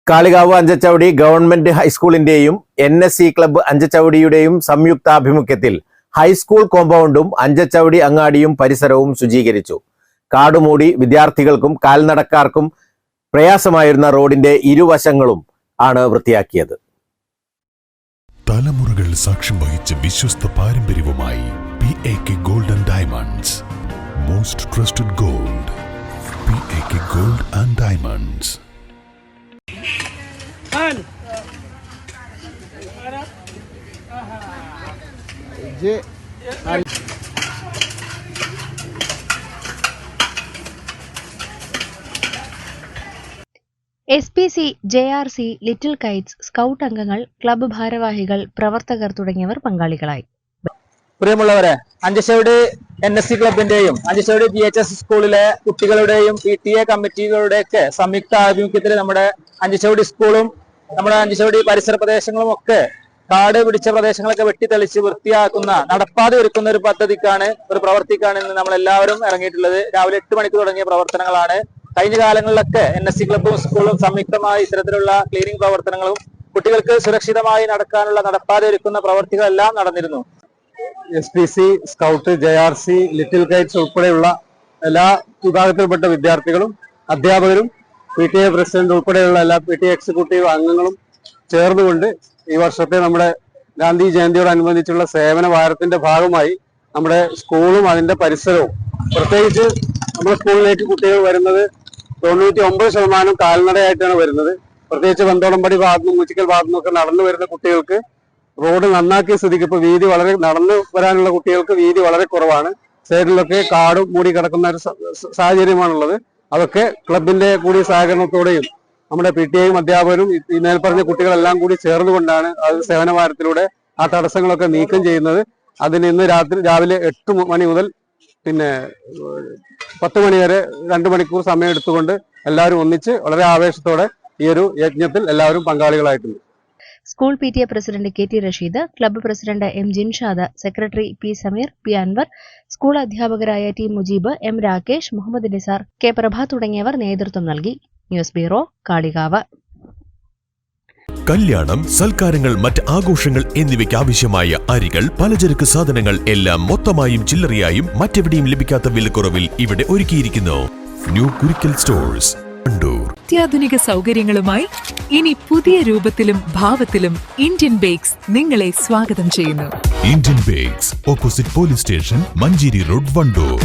Kalikavu Anchachavadi government ഹൈസ്കൂളിന്റെയും NSC club അഞ്ചച്ചവടിയുടെയും സംയുക്താഭിമുഖ്യത്തിൽ ഹൈസ്കൂൾ കോമ്പൗണ്ടും അഞ്ചച്ചവടി അങ്ങാടിയും പരിസരവും ശുചീകരിച്ചു. കാടുമൂടി വിദ്യാർത്ഥികൾക്കും കാൽനടക്കാർക്കും പ്രയാസമായിരുന്ന റോഡിന്റെ ഇരുവശങ്ങളും ആണ് വൃത്തിയാക്കിയത്. തലമുറകൾ സാക്ഷ്യം വഹിച്ച വിശ്വസ്ത പാരമ്പര്യവുമായി PAK Gold and Diamonds. Most trusted gold. PAK Gold and Diamonds. SPC, JRC, little Kites, scout അംഗങ്ങൾ, ക്ലബ്ബ് ഭാരവാഹികൾ, പ്രവർത്തകർ തുടങ്ങിയവർ പങ്കാളികളായി. പ്രിയമുള്ളവരെ, അഞ്ചച്ചവടി NSC ക്ലബിന്റെയും അഞ്ചച്ചവടി GHS സ്കൂളിലെ കുട്ടികളുടെയും PTA കമ്മിറ്റികളുടെയൊക്കെ സംയുക്ത ആഭിമുഖ്യത്തിൽ നമ്മുടെ അഞ്ചച്ചവടി സ്കൂളും നമ്മുടെ അഞ്ചച്ചവടി പരിസര പ്രദേശങ്ങളും ഒക്കെ കാട് പിടിച്ച പ്രദേശങ്ങളൊക്കെ വെട്ടിത്തെളിച്ച് വൃത്തിയാക്കുന്ന നടപ്പാതെ ഒരുക്കുന്ന ഒരു പദ്ധതിക്കാണ്, ഒരു പ്രവർത്തിക്കാണ് ഇന്ന് നമ്മൾ എല്ലാവരും ഇറങ്ങിയിട്ടുള്ളത്. രാവിലെ 8 മണിക്ക് തുടങ്ങിയ പ്രവർത്തനങ്ങളാണ്. കഴിഞ്ഞ കാലങ്ങളിലൊക്കെ NSC ക്ലബ്ബും സ്കൂളും സംയുക്തമായി ഇത്തരത്തിലുള്ള ക്ലീനിങ് പ്രവർത്തനങ്ങളും കുട്ടികൾക്ക് സുരക്ഷിതമായി നടക്കാനുള്ള നടപ്പാതെ ഒരുക്കുന്ന പ്രവർത്തികളെല്ലാം നടന്നിരുന്നു. SPC, scout, JRC, little Kites ഉൾപ്പെടെയുള്ള എല്ലാ വിഭാഗത്തിൽപ്പെട്ട വിദ്യാർത്ഥികളും അധ്യാപകരും PTA പ്രസിഡന്റ് ഉൾപ്പെടെയുള്ള എല്ലാ PTA എക്സിക്യൂട്ടീവ് അംഗങ്ങളും ചേർന്നുകൊണ്ട് ഈ വർഷത്തെ നമ്മുടെ ഗാന്ധി ജയന്തിയോടനുബന്ധിച്ചുള്ള സേവന വാരത്തിന്റെ ഭാഗമായി നമ്മുടെ സ്കൂളും അതിന്റെ പരിസരവും, പ്രത്യേകിച്ച് നമ്മുടെ സ്കൂളിലേക്ക് കുട്ടികൾ വരുന്നത് 99% കാൽനടയായിട്ടാണ് വരുന്നത്. പ്രത്യേകിച്ച് ബന്തോടമ്പടി ഭാഗത്തുനിന്നും മൂച്ചിക്കൽ ഭാഗത്തുനിന്നും ഒക്കെ നടന്നു വരുന്ന കുട്ടികൾക്ക് റോഡ് നന്നാക്കിയ സ്ഥിതിക്ക് ഇപ്പോൾ വീതി വളരെ നടന്നു വരാനുള്ള കുട്ടികൾക്ക് വീതി വളരെ കുറവാണ്. സൈഡിലൊക്കെ കാടും മൂടി കിടക്കുന്ന ഒരു സാഹചര്യമാണുള്ളത്. അതൊക്കെ ക്ലബിന്റെ കൂടി സഹകരണത്തോടെയും നമ്മുടെ PTAയും അധ്യാപകരും ഈ മേൽപ്പറഞ്ഞ കുട്ടികളെല്ലാം കൂടി ചേർന്നുകൊണ്ടാണ് അത് സേവന വാരത്തിലൂടെ ആ തടസ്സങ്ങളൊക്കെ നീക്കം ചെയ്യുന്നത്. അതിന് ഇന്ന് രാവിലെ 8 മണി മുതൽ 10 മണി വരെ 2 മണിക്കൂർ സമയം എടുത്തുകൊണ്ട് എല്ലാവരും ഒന്നിച്ച് വളരെ ആവേശത്തോടെ ഈ ഒരു യജ്ഞത്തിൽ എല്ലാവരും പങ്കാളികളായിട്ടുണ്ട്. School PTA president KT Rasheed, club president M Jinshad, secretary P Sameer, P Anvar, school അധ്യാപകരായ T Mujeeb, M Rakesh, Muhammad Nisar, K Prabha തുടങ്ങിയവർ നേതൃത്വം നൽകി. News bureau, Kalikavu. കല്യാണം, സൽക്കാരങ്ങൾ, മറ്റ് ആഘോഷങ്ങൾ എന്നിവയ്ക്ക് ആവശ്യമായ അരികൾ, പലചരക്ക് സാധനങ്ങൾ എല്ലാം മൊത്തമായും ചില്ലറയായും മറ്റെവിടെയും ലഭിക്കാത്ത വിലക്കുറവിൽ ഇവിടെ ഒരുക്കിയിരിക്കുന്നു. New Kurikkal stores, Kannur. അത്യാധുനിക സൗകര്യങ്ങളുമായി ഇനി പുതിയ രൂപത്തിലും ഭാവത്തിലും ഇന്ത്യൻ ബേക്സ് നിങ്ങളെ സ്വാഗതം ചെയ്യുന്നു. Indian bakes, opposite police station, Manjeri road, Wandoor.